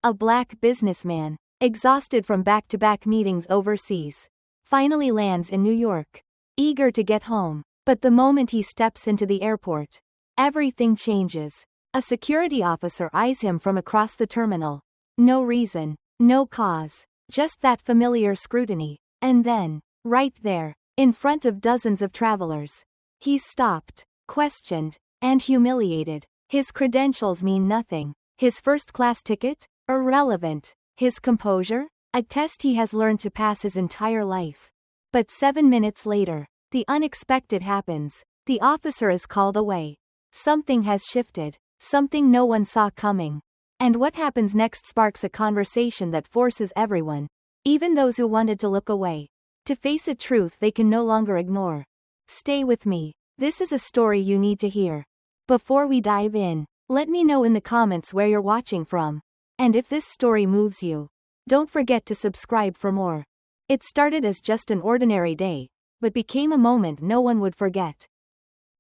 a black businessman, exhausted from back-to-back meetings overseas, finally lands in New York, eager to get home. But the moment he steps into the airport, everything changes. A security officer eyes him from across the terminal. No reason, no cause, just that familiar scrutiny. And then, right there, in front of dozens of travelers, he's stopped, questioned, and humiliated. His credentials mean nothing. His first-class ticket? Irrelevant. His composure? A test he has learned to pass his entire life. But 7 minutes later, the unexpected happens. The officer is called away. Something has shifted. Something no one saw coming. And what happens next sparks a conversation that forces everyone, even those who wanted to look away, to face a truth they can no longer ignore. Stay with me. This is a story you need to hear. Before we dive in, let me know in the comments where you're watching from. And if this story moves you, don't forget to subscribe for more. It started as just an ordinary day, but became a moment no one would forget.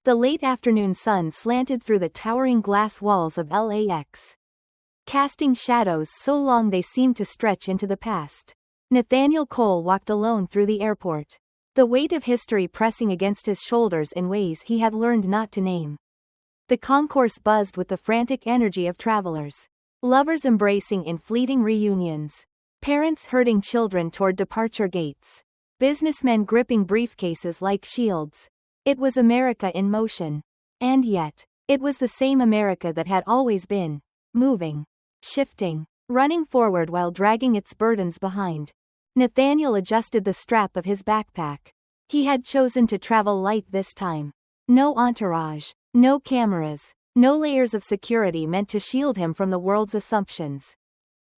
The late afternoon sun slanted through the towering glass walls of LAX, casting shadows so long they seemed to stretch into the past. Nathaniel Cole walked alone through the airport, the weight of history pressing against his shoulders in ways he had learned not to name. The concourse buzzed with the frantic energy of travelers, lovers embracing in fleeting reunions, parents herding children toward departure gates, businessmen gripping briefcases like shields. It was America in motion. And yet, it was the same America that had always been, moving, shifting, running forward while dragging its burdens behind. Nathaniel adjusted the strap of his backpack. He had chosen to travel light this time. No entourage, no cameras, no layers of security meant to shield him from the world's assumptions.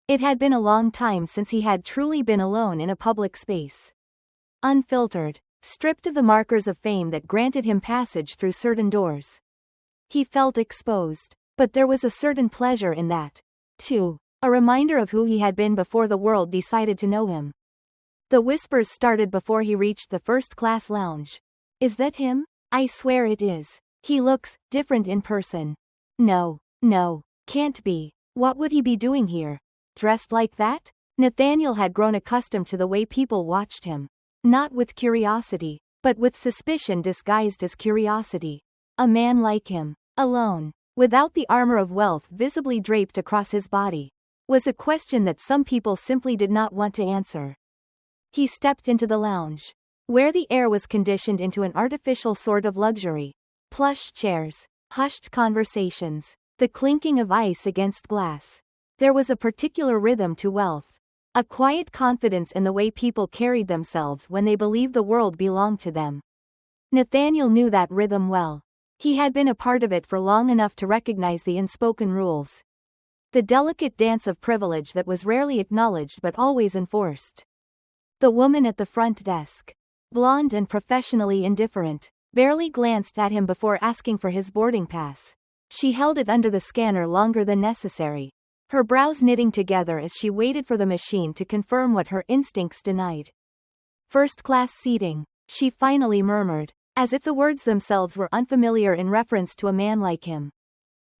It had been a long time since he had truly been alone in a public space. Unfiltered, stripped of the markers of fame that granted him passage through certain doors. He felt exposed, but there was a certain pleasure in that, too, a reminder of who he had been before the world decided to know him. The whispers started before he reached the first-class lounge. Is that him? I swear it is. He looks different in person. No, can't be. What would he be doing here? Dressed like that? Nathaniel had grown accustomed to the way people watched him. Not with curiosity, but with suspicion disguised as curiosity. A man like him, alone, without the armor of wealth visibly draped across his body, was a question that some people simply did not want to answer. He stepped into the lounge, where the air was conditioned into an artificial sort of luxury. Plush chairs, hushed conversations, the clinking of ice against glass. There was a particular rhythm to wealth. A quiet confidence in the way people carried themselves when they believed the world belonged to them. Nathaniel knew that rhythm well. He had been a part of it for long enough to recognize the unspoken rules. The delicate dance of privilege that was rarely acknowledged but always enforced. The woman at the front desk, blonde and professionally indifferent, barely glanced at him before asking for his boarding pass. She held it under the scanner longer than necessary, her brows knitting together as she waited for the machine to confirm what her instincts denied. First-class seating, she finally murmured, as if the words themselves were unfamiliar in reference to a man like him.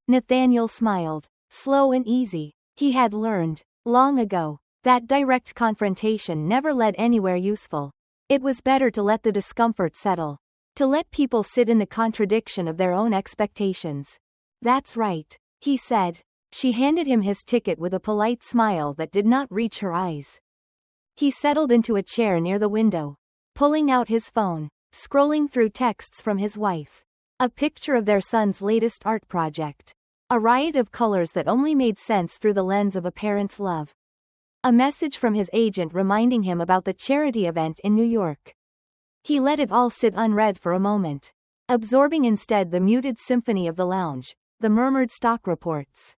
Nathaniel smiled, slow and easy. He had learned, long ago, that direct confrontation never led anywhere useful. It was better to let the discomfort settle, to let people sit in the contradiction of their own expectations. That's right, he said. She handed him his ticket with a polite smile that did not reach her eyes. He settled into a chair near the window, pulling out his phone, scrolling through texts from his wife. A picture of their son's latest art project. A riot of colors that only made sense through the lens of a parent's love. A message from his agent reminding him about the charity event in New York. He let it all sit unread for a moment, absorbing instead the muted symphony of the lounge, the murmured stock reports,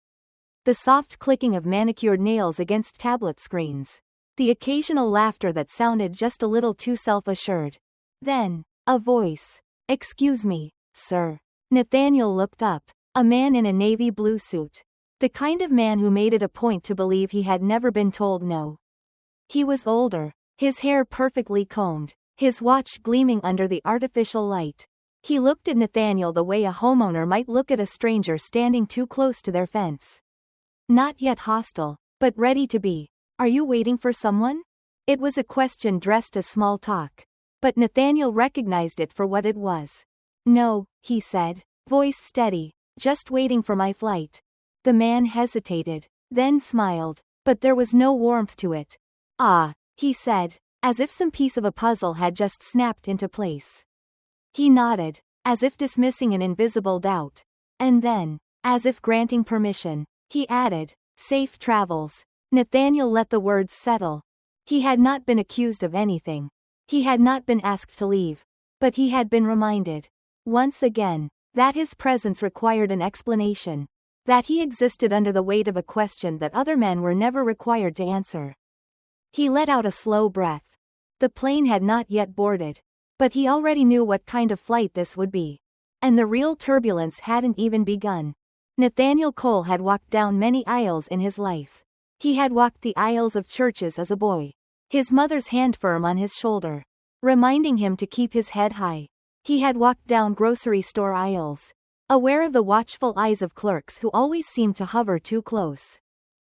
the soft clicking of manicured nails against tablet screens, the occasional laughter that sounded just a little too self-assured. Then, a voice. "Excuse me, sir." Nathaniel looked up. A man in a navy blue suit. The kind of man who made it a point to believe he had never been told no. He was older, his hair perfectly combed, his watch gleaming under the artificial light. He looked at Nathaniel the way a homeowner might look at a stranger standing too close to their fence. Not yet hostile, but ready to be. Are you waiting for someone? It was a question dressed as small talk. But Nathaniel recognized it for what it was. No, he said, voice steady, just waiting for my flight. The man hesitated, then smiled, but there was no warmth to it. Ah, he said, as if some piece of a puzzle had just snapped into place. He nodded, as if dismissing an invisible doubt. And then, as if granting permission, he added, safe travels. Nathaniel let the words settle. He had not been accused of anything. He had not been asked to leave. But he had been reminded, once again, that his presence required an explanation. That he existed under the weight of a question that other men were never required to answer. He let out a slow breath. The plane had not yet boarded. But he already knew what kind of flight this would be. And the real turbulence hadn't even begun. Nathaniel Cole had walked down many aisles in his life. He had walked the aisles of churches as a boy. His mother's hand firm on his shoulder, reminding him to keep his head high. He had walked down grocery store aisles, aware of the watchful eyes of clerks who always seemed to hover too close.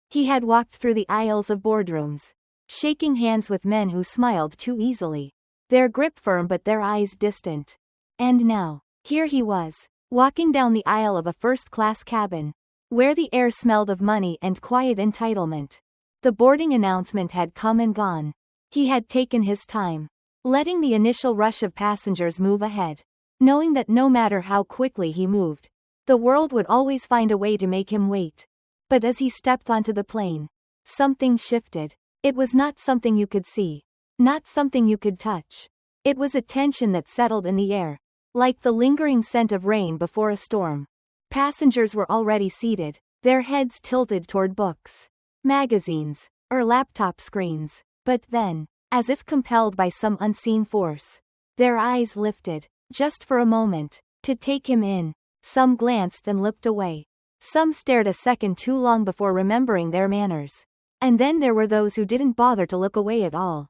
He had walked through the aisles of boardrooms, shaking hands with men who smiled too easily, their grip firm but their eyes distant. And now, here he was, walking down the aisle of a first-class cabin, where the air smelled of money and quiet entitlement. The boarding announcement had come and gone. He had taken his time, letting the initial rush of passengers move ahead, knowing that no matter how quickly he moved, the world would always find a way to make him wait. But as he stepped onto the plane, something shifted. It was not something you could see, not something you could touch. It was a tension that settled in the air, like the lingering scent of rain before a storm. Passengers were already seated, their heads tilted toward books, magazines, or laptop screens. But then, as if compelled by some unseen force, their eyes lifted, just for a moment, to take him in. Some glanced and looked away. Some stared a second too long before remembering their manners. And then there were those who didn't bother to look away at all.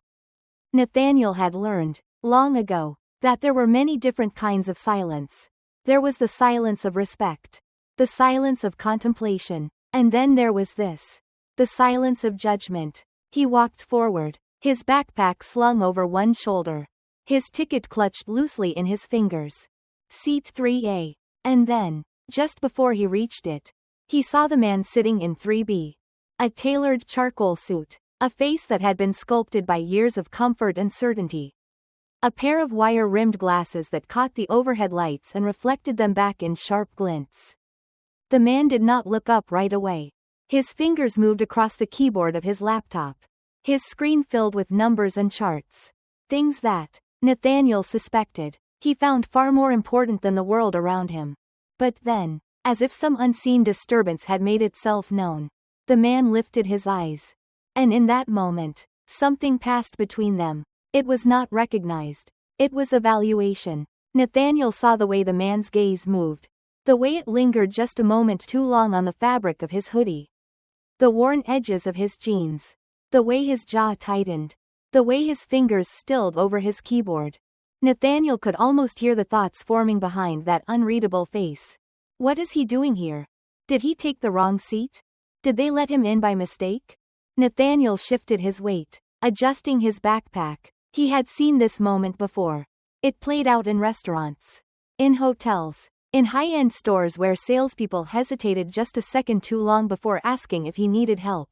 Nathaniel had learned, long ago, that there were many different kinds of silence. There was the silence of respect, the silence of contemplation, and then there was this, the silence of judgment. He walked forward, his backpack slung over one shoulder, his ticket clutched loosely in his fingers. Seat 3A. And then, just before he reached it, he saw the man sitting in 3B. A tailored charcoal suit, a face that had been sculpted by years of comfort and certainty. A pair of wire-rimmed glasses that caught the overhead lights and reflected them back in sharp glints. The man did not look up right away. His fingers moved across the keyboard of his laptop, his screen filled with numbers and charts. Things that, Nathaniel suspected, he found far more important than the world around him. But then, as if some unseen disturbance had made itself known, the man lifted his eyes. And in that moment, something passed between them. It was not recognized. It was evaluation. Nathaniel saw the way the man's gaze moved, the way it lingered just a moment too long on the fabric of his hoodie, the worn edges of his jeans, the way his jaw tightened, the way his fingers stilled over his keyboard. Nathaniel could almost hear the thoughts forming behind that unreadable face. What is he doing here? Did he take the wrong seat? Did they let him in by mistake? Nathaniel shifted his weight, adjusting his backpack. He had seen this moment before. It played out in restaurants, in hotels, in high-end stores where salespeople hesitated just a second too long before asking if he needed help.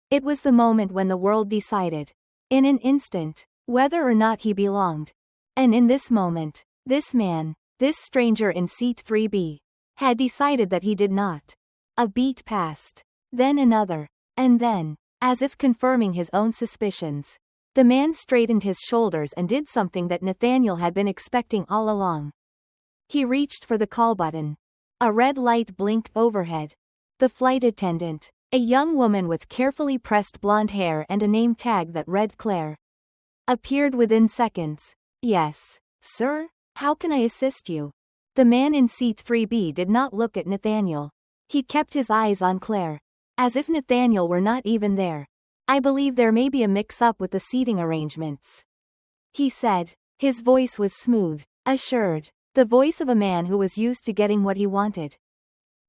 It was the moment when the world decided, in an instant, whether or not he belonged. And in this moment, this man, this stranger in seat 3B, had decided that he did not. A beat passed, then another, and then, as if confirming his own suspicions, the man straightened his shoulders and did something that Nathaniel had been expecting all along. He reached for the call button. A red light blinked overhead. The flight attendant, a young woman with carefully pressed blonde hair and a name tag that read Claire, appeared within seconds. Yes, sir? How can I assist you? The man in seat 3B did not look at Nathaniel. He kept his eyes on Claire, as if Nathaniel were not even there. I believe there may be a mix-up with the seating arrangements, he said. His voice was smooth, assured, the voice of a man who was used to getting what he wanted.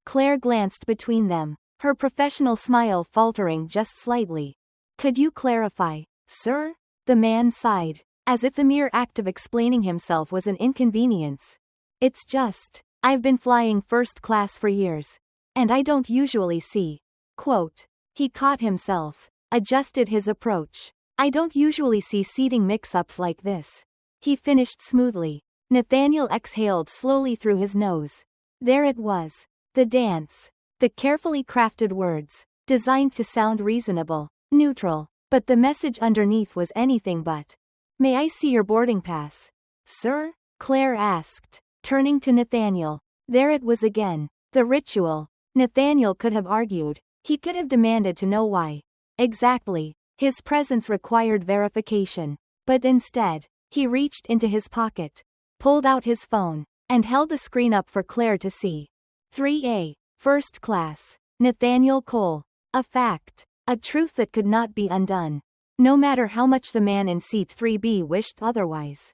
Claire glanced between them, her professional smile faltering just slightly. Could you clarify, sir? The man sighed, as if the mere act of explaining himself was an inconvenience. It's just, I've been flying first class for years. And I don't usually see. Quote. He caught himself, adjusted his approach. I don't usually see seating mix-ups like this. He finished smoothly. Nathaniel exhaled slowly through his nose. There it was. The dance. The carefully crafted words, designed to sound reasonable, neutral, but the message underneath was anything but. May I see your boarding pass? Sir? Claire asked, turning to Nathaniel. There it was again. The ritual. Nathaniel could have argued. He could have demanded to know why. Exactly. His presence required verification. But instead, he reached into his pocket, pulled out his phone, and held the screen up for Claire to see. 3A. First class. Nathaniel Cole. A fact. A truth that could not be undone. No matter how much the man in seat 3B wished otherwise.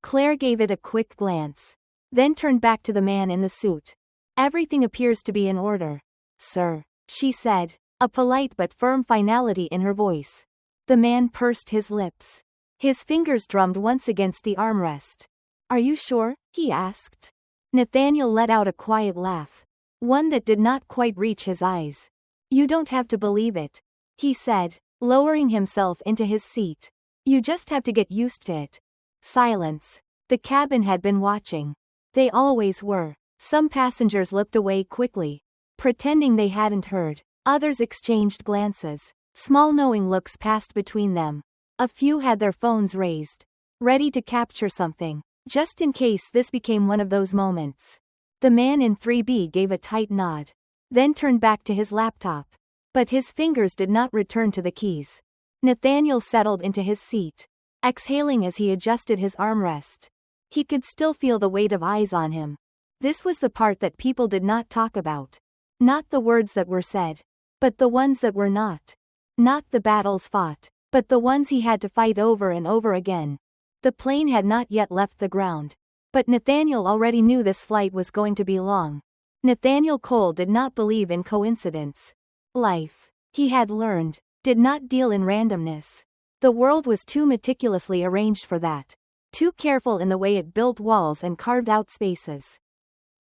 Claire gave it a quick glance. Then turned back to the man in the suit. Everything appears to be in order. Sir, she said, a polite but firm finality in her voice. The man pursed his lips. His fingers drummed once against the armrest. Are you sure? He asked. Nathaniel let out a quiet laugh. One that did not quite reach his eyes. You don't have to believe it, he said, lowering himself into his seat. You just have to get used to it. Silence. The cabin had been watching. They always were. Some passengers looked away quickly, pretending they hadn't heard. Others exchanged glances. Small knowing looks passed between them. A few had their phones raised, ready to capture something, just in case this became one of those moments. The man in 3B gave a tight nod, then turned back to his laptop. But his fingers did not return to the keys. Nathaniel settled into his seat, exhaling as he adjusted his armrest. He could still feel the weight of eyes on him. This was the part that people did not talk about. Not the words that were said, but the ones that were not. Not the battles fought, but the ones he had to fight over and over again. The plane had not yet left the ground. But Nathaniel already knew this flight was going to be long. Nathaniel Cole did not believe in coincidence. Life, he had learned, did not deal in randomness. The world was too meticulously arranged for that. Too careful in the way it built walls and carved out spaces.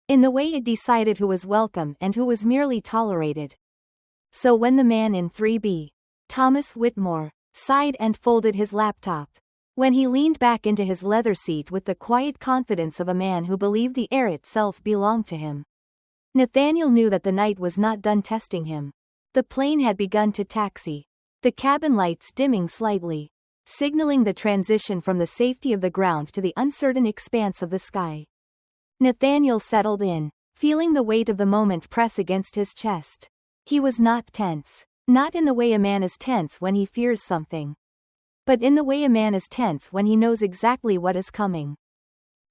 In the way it decided who was welcome and who was merely tolerated. So when the man in 3B, Thomas Whitmore, sighed and folded his laptop, when he leaned back into his leather seat with the quiet confidence of a man who believed the air itself belonged to him, Nathaniel knew that the night was not done testing him. The plane had begun to taxi, the cabin lights dimming slightly, signaling the transition from the safety of the ground to the uncertain expanse of the sky. Nathaniel settled in, feeling the weight of the moment press against his chest. He was not tense. Not in the way a man is tense when he fears something. But in the way a man is tense when he knows exactly what is coming.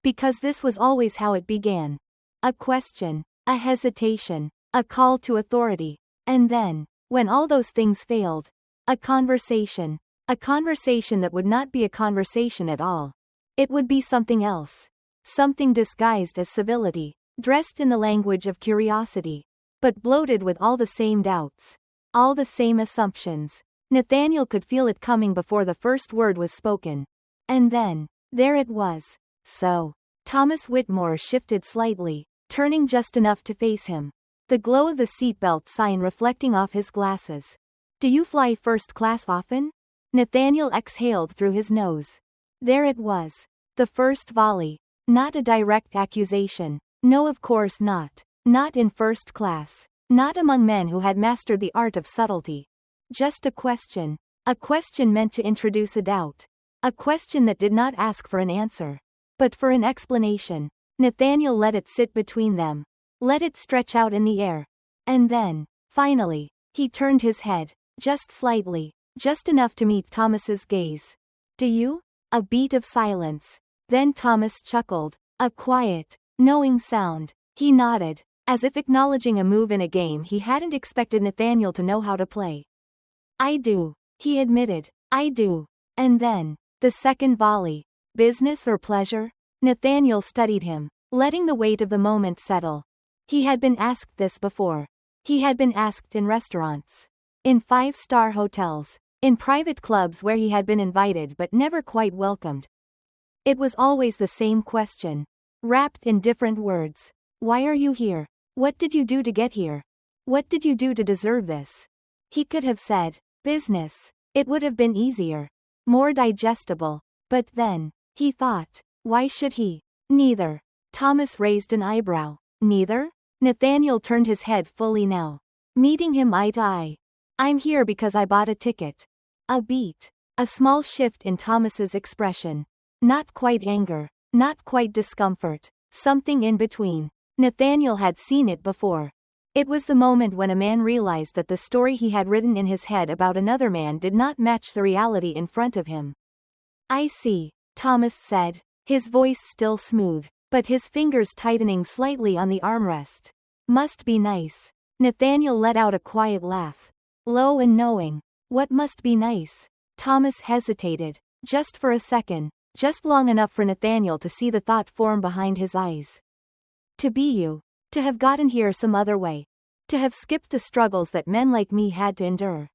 Because this was always how it began. A question, a hesitation, a call to authority. And then, when all those things failed, a conversation. A conversation that would not be a conversation at all. It would be something else. Something disguised as civility, dressed in the language of curiosity, but bloated with all the same doubts. All the same assumptions. Nathaniel could feel it coming before the first word was spoken. And then, there it was. So, Thomas Whitmore shifted slightly, turning just enough to face him. The glow of the seatbelt sign reflecting off his glasses. Do you fly first class often? Nathaniel exhaled through his nose. There it was. The first volley. Not a direct accusation. No, of course not. Not in first class. Not among men who had mastered the art of subtlety. Just a question. A question meant to introduce a doubt. A question that did not ask for an answer, but for an explanation. Nathaniel let it sit between them. Let it stretch out in the air. And then, finally, he turned his head, just slightly, just enough to meet Thomas's gaze. Do you? A beat of silence. Then Thomas chuckled. A quiet, knowing sound. He nodded, as if acknowledging a move in a game he hadn't expected Nathaniel to know how to play. I do, he admitted. I do. And then, the second volley. Business or pleasure? Nathaniel studied him, letting the weight of the moment settle. He had been asked this before. He had been asked in restaurants, in five-star hotels, in private clubs where he had been invited but never quite welcomed. It was always the same question, wrapped in different words. Why are you here? What did you do to get here? What did you do to deserve this? He could have said, business. It would have been easier, more digestible. But then, he thought, why should he? Neither. Thomas raised an eyebrow. Neither? Nathaniel turned his head fully now, meeting him eye to eye. I'm here because I bought a ticket. A beat. A small shift in Thomas's expression. Not quite anger, not quite discomfort, something in between. Nathaniel had seen it before. It was the moment when a man realized that the story he had written in his head about another man did not match the reality in front of him. I see, Thomas said, his voice still smooth, but his fingers tightening slightly on the armrest. Must be nice. Nathaniel let out a quiet laugh, low and knowing. What must be nice? Thomas hesitated, just for a second, just long enough for Nathaniel to see the thought form behind his eyes. To be you. To have gotten here some other way. To have skipped the struggles that men like me had to endure.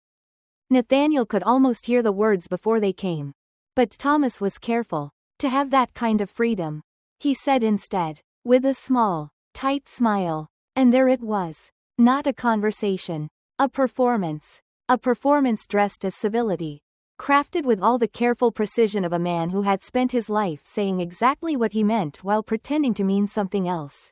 Nathaniel could almost hear the words before they came. But Thomas was careful. To have that kind of freedom. He said instead, with a small, tight smile. And there it was. Not a conversation. A performance. A performance dressed as civility. Crafted with all the careful precision of a man who had spent his life saying exactly what he meant while pretending to mean something else.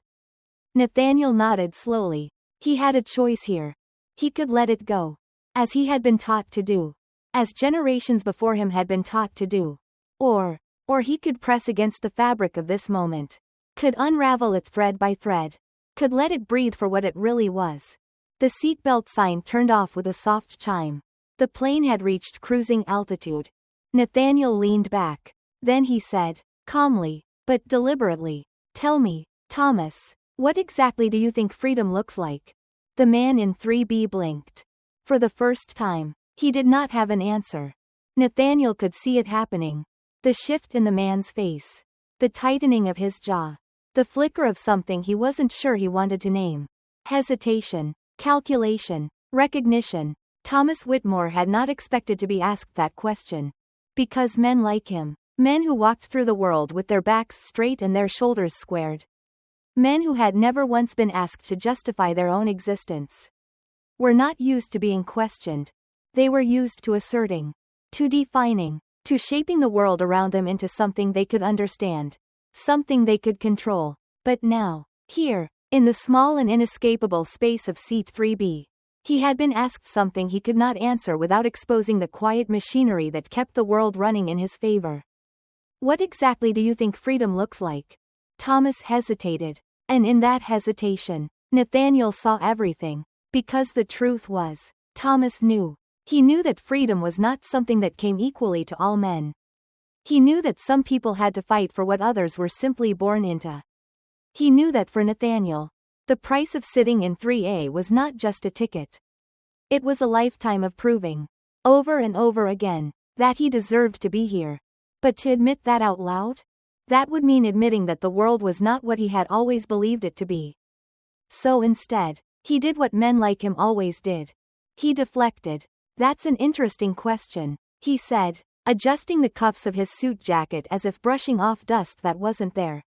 Nathaniel nodded slowly. He had a choice here. He could let it go. As he had been taught to do. As generations before him had been taught to do. Or he could press against the fabric of this moment. Could unravel it thread by thread. Could let it breathe for what it really was. The seatbelt sign turned off with a soft chime. The plane had reached cruising altitude. Nathaniel leaned back. Then he said, calmly, but deliberately, tell me, Thomas, what exactly do you think freedom looks like? The man in 3B blinked. For the first time, he did not have an answer. Nathaniel could see it happening. The shift in the man's face. The tightening of his jaw. The flicker of something he wasn't sure he wanted to name. Hesitation. Calculation. Recognition. Thomas Whitmore had not expected to be asked that question. Because men like him, men who walked through the world with their backs straight and their shoulders squared, men who had never once been asked to justify their own existence, were not used to being questioned. They were used to asserting, to defining, to shaping the world around them into something they could understand, something they could control. But now, here, in the small and inescapable space of seat 3B, he had been asked something he could not answer without exposing the quiet machinery that kept the world running in his favor. What exactly do you think freedom looks like? Thomas hesitated. And in that hesitation, Nathaniel saw everything. Because the truth was, Thomas knew. He knew that freedom was not something that came equally to all men. He knew that some people had to fight for what others were simply born into. He knew that for Nathaniel, the price of sitting in 3A was not just a ticket. It was a lifetime of proving, over and over again, that he deserved to be here. But to admit that out loud? That would mean admitting that the world was not what he had always believed it to be. So instead, he did what men like him always did. He deflected. That's an interesting question, he said, adjusting the cuffs of his suit jacket as if brushing off dust that wasn't there.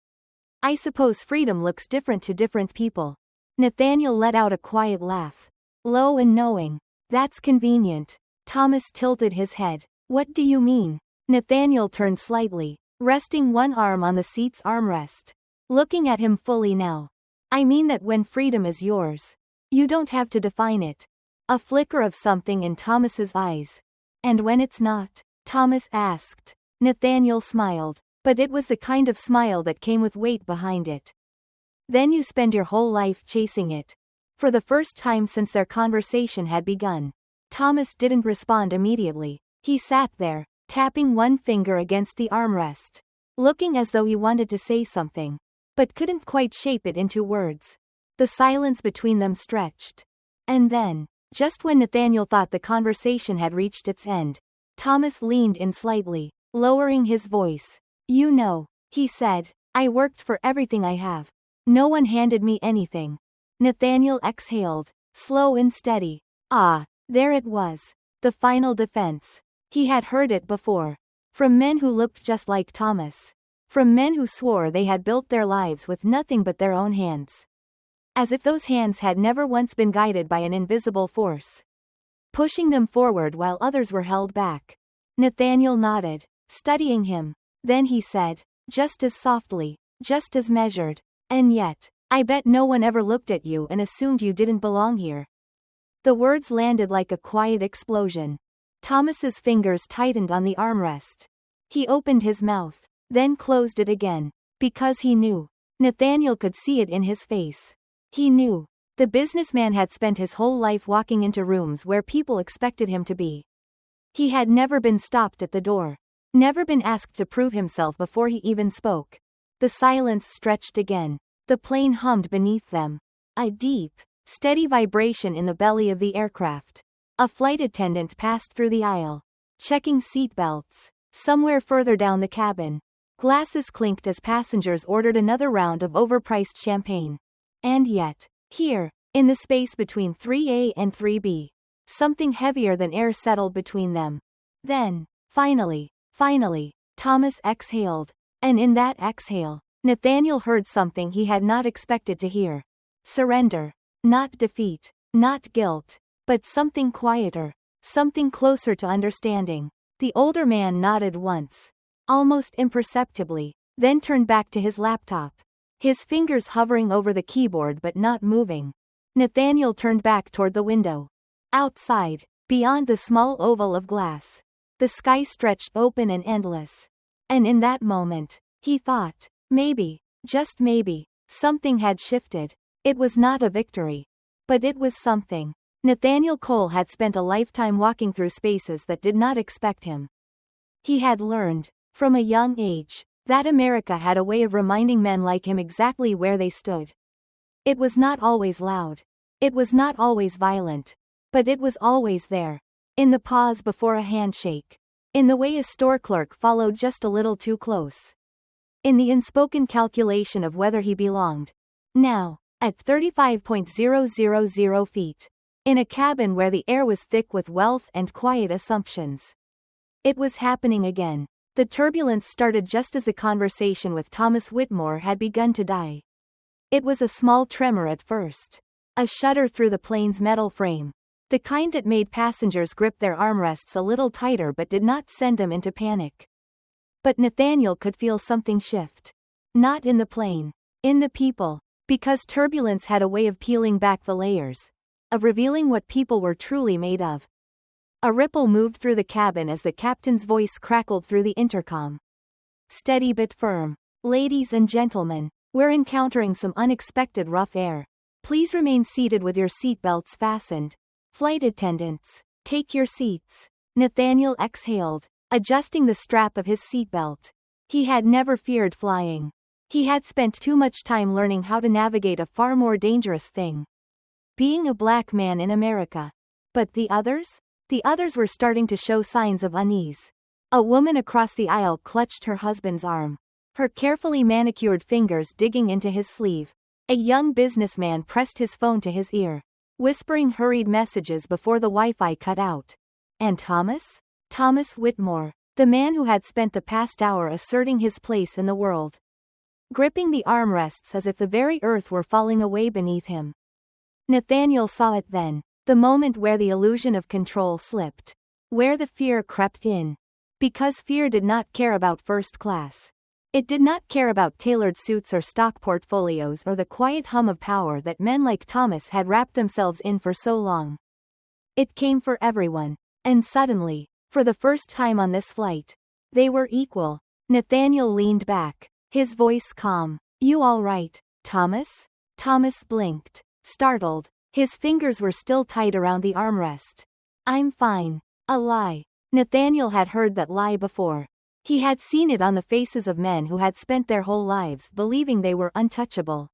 I suppose freedom looks different to different people. Nathaniel let out a quiet laugh, low and knowing. That's convenient. Thomas tilted his head. What do you mean? Nathaniel turned slightly, resting one arm on the seat's armrest. Looking at him fully now. I mean that when freedom is yours, you don't have to define it. A flicker of something in Thomas's eyes. And when it's not? Thomas asked. Nathaniel smiled. But it was the kind of smile that came with weight behind it. Then you spend your whole life chasing it. For the first time since their conversation had begun, Thomas didn't respond immediately. He sat there, tapping one finger against the armrest, looking as though he wanted to say something, but couldn't quite shape it into words. The silence between them stretched. And then, just when Nathaniel thought the conversation had reached its end, Thomas leaned in slightly, lowering his voice. You know, he said, I worked for everything I have. No one handed me anything. Nathaniel exhaled, slow and steady. Ah, there it was. The final defense. He had heard it before. From men who looked just like Thomas. From men who swore they had built their lives with nothing but their own hands. As if those hands had never once been guided by an invisible force, pushing them forward while others were held back. Nathaniel nodded, studying him. Then he said, just as softly, just as measured, and yet, I bet no one ever looked at you and assumed you didn't belong here. The words landed like a quiet explosion. Thomas's fingers tightened on the armrest. He opened his mouth, then closed it again, because he knew. Nathaniel could see it in his face. He knew. The businessman had spent his whole life walking into rooms where people expected him to be. He had never been stopped at the door. Never been asked to prove himself before he even spoke. The silence stretched again. The plane hummed beneath them. A deep, steady vibration in the belly of the aircraft. A flight attendant passed through the aisle, checking seat belts. Somewhere further down the cabin, glasses clinked as passengers ordered another round of overpriced champagne. And yet, here, in the space between 3A and 3B, something heavier than air settled between them. Then, finally, Thomas exhaled. And in that exhale, Nathaniel heard something he had not expected to hear. Surrender. Not defeat. Not guilt. But something quieter. Something closer to understanding. The older man nodded once, almost imperceptibly, then turned back to his laptop. His fingers hovering over the keyboard but not moving. Nathaniel turned back toward the window. Outside, beyond the small oval of glass, the sky stretched open and endless. And in that moment, he thought, maybe, just maybe, something had shifted. It was not a victory. But it was something. Nathaniel Cole had spent a lifetime walking through spaces that did not expect him. He had learned, from a young age, that America had a way of reminding men like him exactly where they stood. It was not always loud. It was not always violent. But it was always there. In the pause before a handshake. In the way a store clerk followed just a little too close. In the unspoken calculation of whether he belonged. Now, at 35,000 feet. In a cabin where the air was thick with wealth and quiet assumptions. It was happening again. The turbulence started just as the conversation with Thomas Whitmore had begun to die. It was a small tremor at first. A shudder through the plane's metal frame. The kind that made passengers grip their armrests a little tighter but did not send them into panic. But Nathaniel could feel something shift. Not in the plane. In the people. Because turbulence had a way of peeling back the layers. Of revealing what people were truly made of. A ripple moved through the cabin as the captain's voice crackled through the intercom. Steady but firm. Ladies and gentlemen, we're encountering some unexpected rough air. Please remain seated with your seatbelts fastened. Flight attendants, take your seats. Nathaniel exhaled, adjusting the strap of his seatbelt. He had never feared flying. He had spent too much time learning how to navigate a far more dangerous thing. Being a black man in America. But the others? The others were starting to show signs of unease. A woman across the aisle clutched her husband's arm. Her carefully manicured fingers digging into his sleeve. A young businessman pressed his phone to his ear, whispering hurried messages before the Wi-Fi cut out. And Thomas? Thomas Whitmore, the man who had spent the past hour asserting his place in the world. Gripping the armrests as if the very earth were falling away beneath him. Nathaniel saw it then, the moment where the illusion of control slipped. Where the fear crept in. Because fear did not care about first class. It did not care about tailored suits or stock portfolios or the quiet hum of power that men like Thomas had wrapped themselves in for so long. It came for everyone. And suddenly, for the first time on this flight, they were equal. Nathaniel leaned back, his voice calm. You all right, Thomas? Thomas blinked, startled. His fingers were still tight around the armrest. I'm fine. A lie. Nathaniel had heard that lie before. He had seen it on the faces of men who had spent their whole lives believing they were untouchable.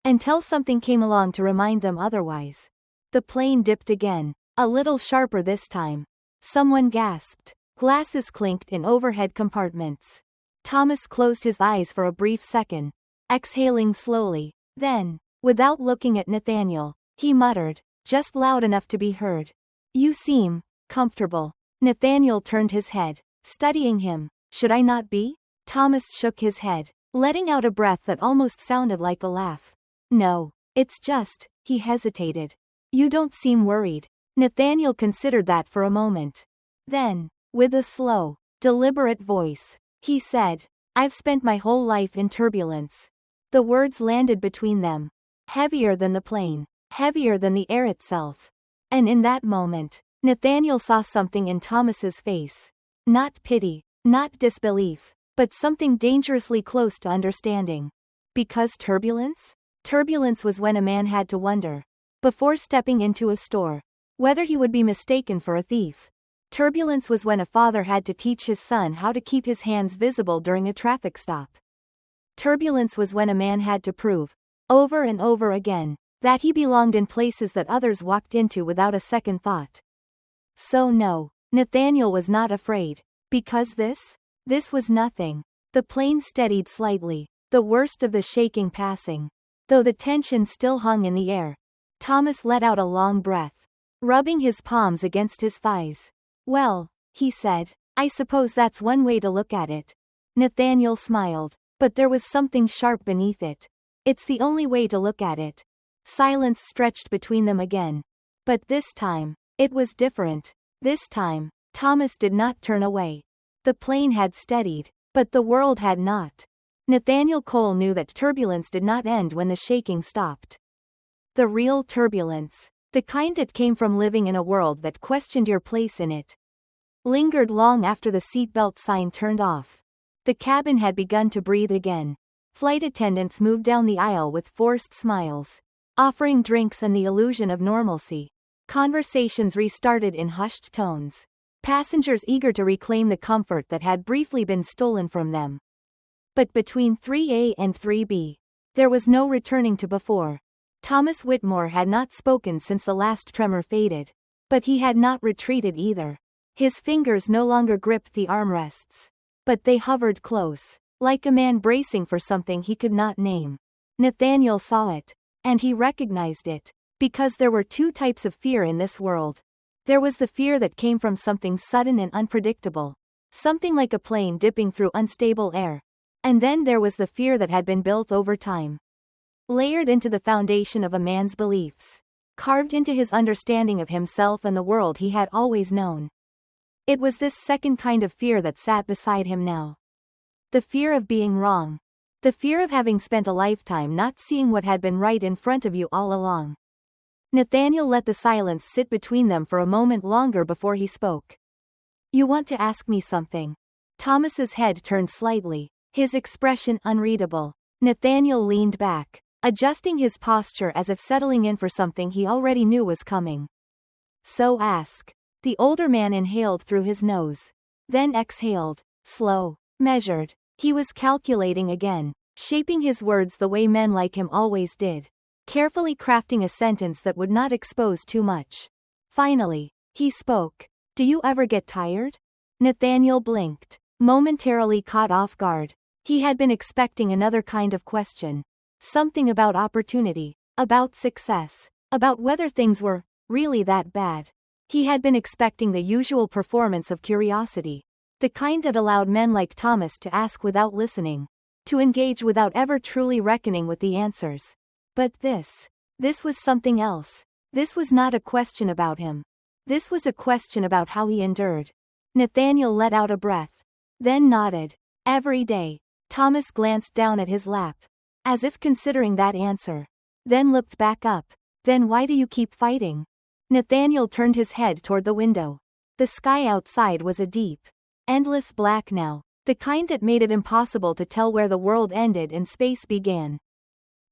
Until something came along to remind them otherwise. The plane dipped again, a little sharper this time. Someone gasped. Glasses clinked in overhead compartments. Thomas closed his eyes for a brief second, exhaling slowly. Then, without looking at Nathaniel, he muttered, just loud enough to be heard. You seem comfortable. Nathaniel turned his head, studying him. Should I not be? Thomas shook his head, letting out a breath that almost sounded like a laugh. No, it's just, he hesitated. You don't seem worried. Nathaniel considered that for a moment. Then, with a slow, deliberate voice, he said, I've spent my whole life in turbulence. The words landed between them, heavier than the plane, heavier than the air itself. And in that moment, Nathaniel saw something in Thomas's face. Not pity, not disbelief, but something dangerously close to understanding. Because turbulence? Turbulence was when a man had to wonder, before stepping into a store, whether he would be mistaken for a thief. Turbulence was when a father had to teach his son how to keep his hands visible during a traffic stop. Turbulence was when a man had to prove, over and over again, that he belonged in places that others walked into without a second thought. So no, Nathaniel was not afraid, because this was nothing. The plane steadied slightly, the worst of the shaking passing. Though the tension still hung in the air, Thomas let out a long breath, rubbing his palms against his thighs. Well, he said, I suppose that's one way to look at it. Nathaniel smiled, but there was something sharp beneath it. It's the only way to look at it. Silence stretched between them again. But this time, it was different. This time, Thomas did not turn away. The plane had steadied, but the world had not. Nathaniel Cole knew that turbulence did not end when the shaking stopped. The real turbulence, the kind that came from living in a world that questioned your place in it, lingered long after the seatbelt sign turned off. The cabin had begun to breathe again. Flight attendants moved down the aisle with forced smiles, offering drinks and the illusion of normalcy. Conversations restarted in hushed tones. Passengers eager to reclaim the comfort that had briefly been stolen from them. But between 3A and 3B, there was no returning to before. Thomas Whitmore had not spoken since the last tremor faded. But he had not retreated either. His fingers no longer gripped the armrests. But they hovered close, like a man bracing for something he could not name. Nathaniel saw it. And he recognized it. Because there were two types of fear in this world. There was the fear that came from something sudden and unpredictable. Something like a plane dipping through unstable air. And then there was the fear that had been built over time. Layered into the foundation of a man's beliefs. Carved into his understanding of himself and the world he had always known. It was this second kind of fear that sat beside him now. The fear of being wrong. The fear of having spent a lifetime not seeing what had been right in front of you all along. Nathaniel let the silence sit between them for a moment longer before he spoke. You want to ask me something? Thomas's head turned slightly, his expression unreadable. Nathaniel leaned back, adjusting his posture as if settling in for something he already knew was coming. So ask. The older man inhaled through his nose. Then exhaled, slow, measured. He was calculating again, shaping his words the way men like him always did. Carefully crafting a sentence that would not expose too much. Finally, he spoke. Do you ever get tired? Nathaniel blinked, momentarily caught off guard. He had been expecting another kind of question. Something about opportunity, about success, about whether things were really that bad. He had been expecting the usual performance of curiosity. The kind that allowed men like Thomas to ask without listening. To engage without ever truly reckoning with the answers. But this was something else. This was not a question about him. This was a question about how he endured. Nathaniel let out a breath. Then nodded. Every day. Thomas glanced down at his lap. As if considering that answer. Then looked back up. Then why do you keep fighting? Nathaniel turned his head toward the window. The sky outside was a deep, endless black now. The kind that made it impossible to tell where the world ended and space began.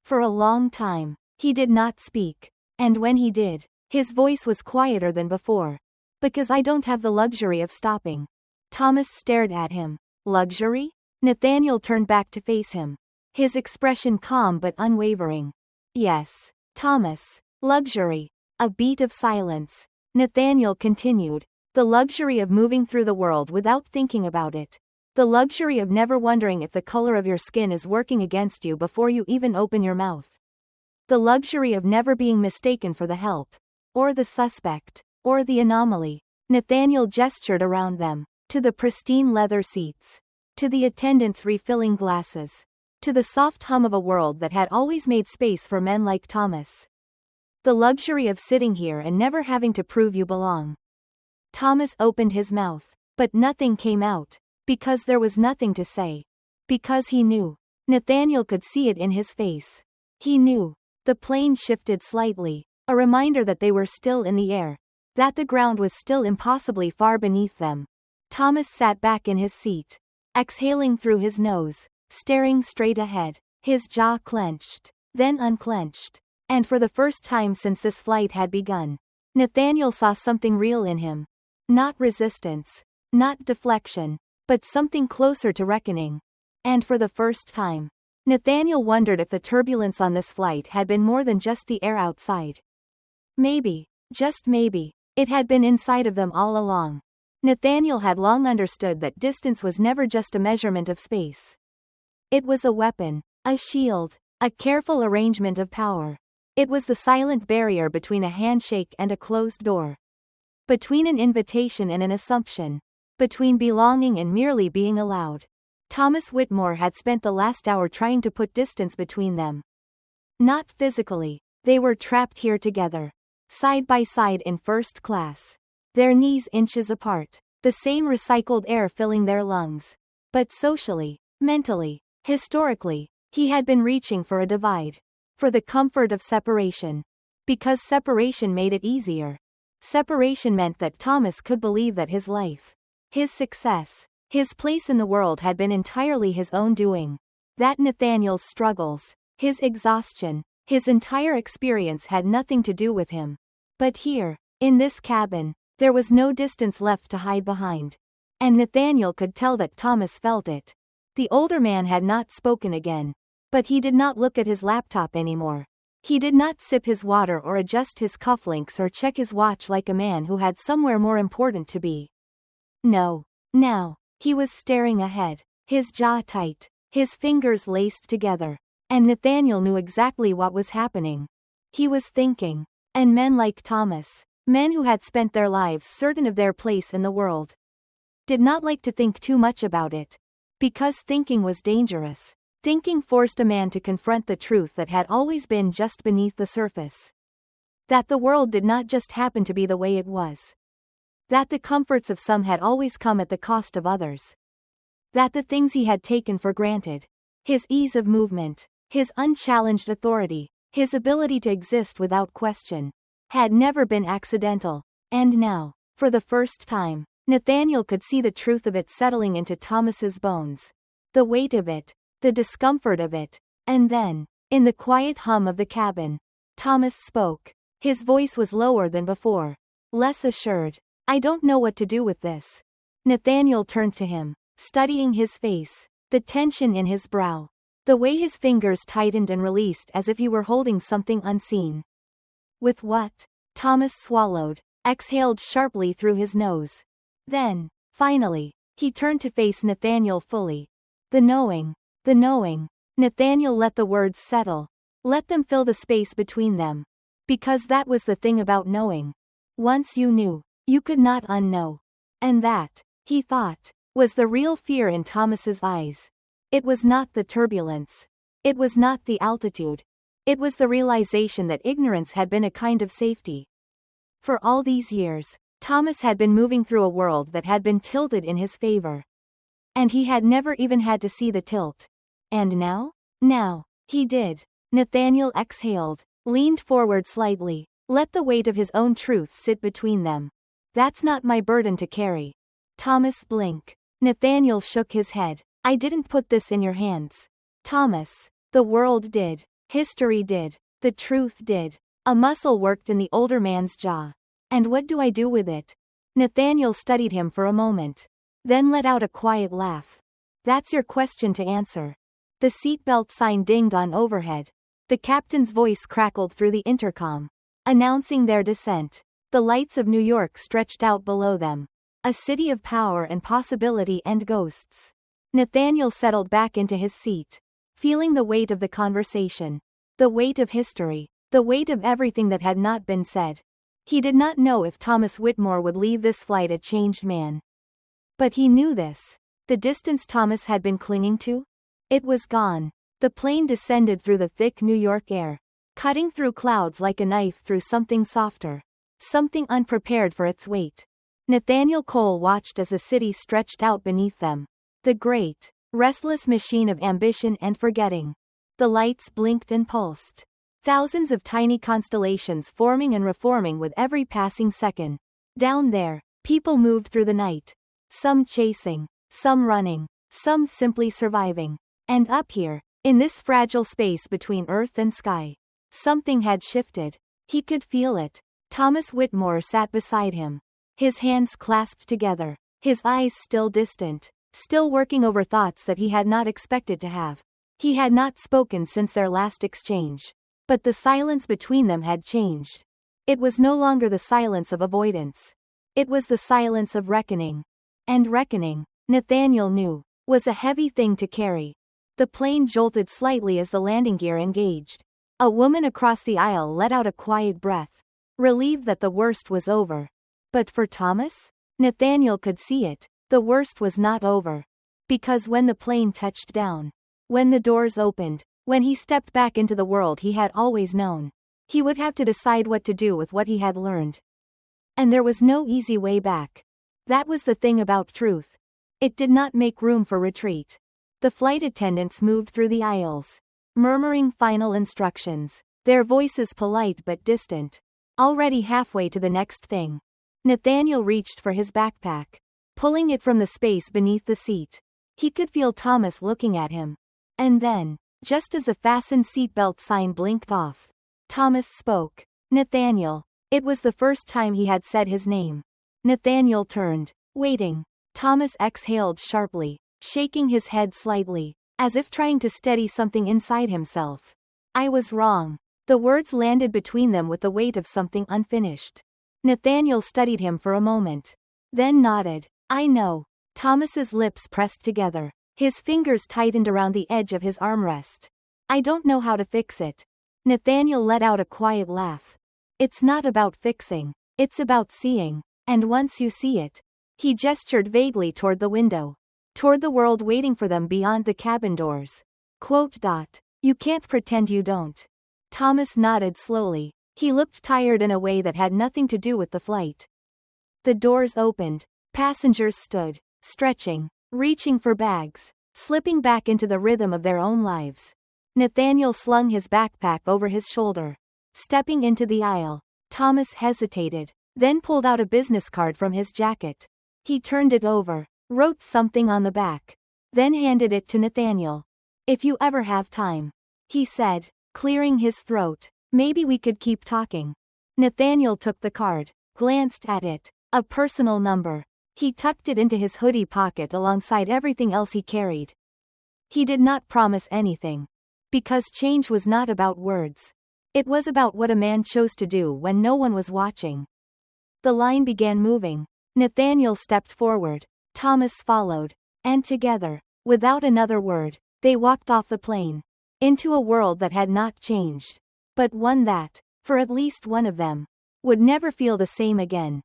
For a long time, he did not speak. And when he did, his voice was quieter than before. Because I don't have the luxury of stopping. Thomas stared at him. Luxury? Nathaniel turned back to face him. His expression calm but unwavering. Yes, Thomas. Luxury. A beat of silence. Nathaniel continued. The luxury of moving through the world without thinking about it. The luxury of never wondering if the color of your skin is working against you before you even open your mouth. The luxury of never being mistaken for the help or the suspect, or the anomaly. Nathaniel gestured around them, to the pristine leather seats, to the attendants refilling glasses, to the soft hum of a world that had always made space for men like Thomas. The luxury of sitting here and never having to prove you belong. Thomas opened his mouth, but nothing came out, because there was nothing to say. Because he knew. Nathaniel could see it in his face. He knew. The plane shifted slightly, a reminder that they were still in the air, that the ground was still impossibly far beneath them. Thomas sat back in his seat, exhaling through his nose, staring straight ahead, his jaw clenched, then unclenched. And for the first time since this flight had begun, Nathaniel saw something real in him. Not resistance, not deflection, but something closer to reckoning. And for the first time, Nathaniel wondered if the turbulence on this flight had been more than just the air outside. Maybe, just maybe, it had been inside of them all along. Nathaniel had long understood that distance was never just a measurement of space. It was a weapon, a shield, a careful arrangement of power. It was the silent barrier between a handshake and a closed door. Between an invitation and an assumption. Between belonging and merely being allowed. Thomas Whitmore had spent the last hour trying to put distance between them. Not physically. They were trapped here together. Side by side in first class. Their knees inches apart. The same recycled air filling their lungs. But socially, mentally, historically, he had been reaching for a divide. For the comfort of separation. Because separation made it easier. Separation meant that Thomas could believe that his life, his success, his place in the world had been entirely his own doing. That Nathaniel's struggles, his exhaustion, his entire experience had nothing to do with him. But here, in this cabin, there was no distance left to hide behind. And Nathaniel could tell that Thomas felt it. The older man had not spoken again. But he did not look at his laptop anymore. He did not sip his water or adjust his cufflinks or check his watch like a man who had somewhere more important to be. No. Now, he was staring ahead, his jaw tight, his fingers laced together. And Nathaniel knew exactly what was happening. He was thinking. And men like Thomas, men who had spent their lives certain of their place in the world, did not like to think too much about it. Because thinking was dangerous. Thinking forced a man to confront the truth that had always been just beneath the surface. That the world did not just happen to be the way it was. That the comforts of some had always come at the cost of others. That the things he had taken for granted, his ease of movement, his unchallenged authority, his ability to exist without question, had never been accidental. And now, for the first time, Nathaniel could see the truth of it settling into Thomas's bones. The weight of it. The discomfort of it. And then, in the quiet hum of the cabin, Thomas spoke. His voice was lower than before. Less assured. I don't know what to do with this. Nathaniel turned to him, studying his face, the tension in his brow, the way his fingers tightened and released as if he were holding something unseen. With what? Thomas swallowed, exhaled sharply through his nose. Then, finally, he turned to face Nathaniel fully. The knowing. The knowing. Nathaniel let the words settle. Let them fill the space between them. Because that was the thing about knowing. Once you knew, you could not unknow. And that, he thought, was the real fear in Thomas's eyes. It was not the turbulence. It was not the altitude. It was the realization that ignorance had been a kind of safety. For all these years, Thomas had been moving through a world that had been tilted in his favor. And he had never even had to see the tilt. And now? Now, he did. Nathaniel exhaled, leaned forward slightly, let the weight of his own truth sit between them. That's not my burden to carry. Thomas blinked. Nathaniel shook his head. I didn't put this in your hands. Thomas. The world did. History did. The truth did. A muscle worked in the older man's jaw. And what do I do with it? Nathaniel studied him for a moment. Then let out a quiet laugh. That's your question to answer. The seatbelt sign dinged on overhead. The captain's voice crackled through the intercom, announcing their descent. The lights of New York stretched out below them. A city of power and possibility and ghosts. Nathaniel settled back into his seat, feeling the weight of the conversation. The weight of history. The weight of everything that had not been said. He did not know if Thomas Whitmore would leave this flight a changed man. But he knew this. The distance Thomas had been clinging to? It was gone. The plane descended through the thick New York air, cutting through clouds like a knife through something softer, something unprepared for its weight. Nathaniel Cole watched as the city stretched out beneath them. The great, restless machine of ambition and forgetting. The lights blinked and pulsed. Thousands of tiny constellations forming and reforming with every passing second. Down there, people moved through the night. Some chasing, some running, some simply surviving. And up here, in this fragile space between earth and sky, something had shifted. He could feel it. Thomas Whitmore sat beside him, his hands clasped together, his eyes still distant, still working over thoughts that he had not expected to have. He had not spoken since their last exchange. But the silence between them had changed. It was no longer the silence of avoidance. It was the silence of reckoning. And reckoning, Nathaniel knew, was a heavy thing to carry. The plane jolted slightly as the landing gear engaged. A woman across the aisle let out a quiet breath, relieved that the worst was over. But for Thomas? Nathaniel could see it. The worst was not over. Because when the plane touched down, when the doors opened, when he stepped back into the world he had always known, he would have to decide what to do with what he had learned. And there was no easy way back. That was the thing about truth. It did not make room for retreat. The flight attendants moved through the aisles, murmuring final instructions, their voices polite but distant. Already halfway to the next thing, Nathaniel reached for his backpack, pulling it from the space beneath the seat. He could feel Thomas looking at him. And then, just as the fasten seatbelt sign blinked off, Thomas spoke. Nathaniel. It was the first time he had said his name. Nathaniel turned. Waiting. Thomas exhaled sharply, shaking his head slightly, as if trying to steady something inside himself. I was wrong. The words landed between them with the weight of something unfinished. Nathaniel studied him for a moment, then nodded. I know. Thomas's lips pressed together. His fingers tightened around the edge of his armrest. I don't know how to fix it. Nathaniel let out a quiet laugh. It's not about fixing. It's about seeing. And once you see it. He gestured vaguely toward the window. Toward the world waiting for them beyond the cabin doors. Quote. You can't pretend you don't. Thomas nodded slowly. He looked tired in a way that had nothing to do with the flight. The doors opened. Passengers stood, stretching, reaching for bags, slipping back into the rhythm of their own lives. Nathaniel slung his backpack over his shoulder. Stepping into the aisle, Thomas hesitated, then pulled out a business card from his jacket. He turned it over, wrote something on the back, then handed it to Nathaniel. If you ever have time, he said, clearing his throat, maybe we could keep talking. Nathaniel took the card, glanced at it. A personal number. He tucked it into his hoodie pocket alongside everything else he carried. He did not promise anything. Because change was not about words. It was about what a man chose to do when no one was watching. The line began moving. Nathaniel stepped forward. Thomas followed. And together, without another word, they walked off the plane. Into a world that had not changed. But one that, for at least one of them, would never feel the same again.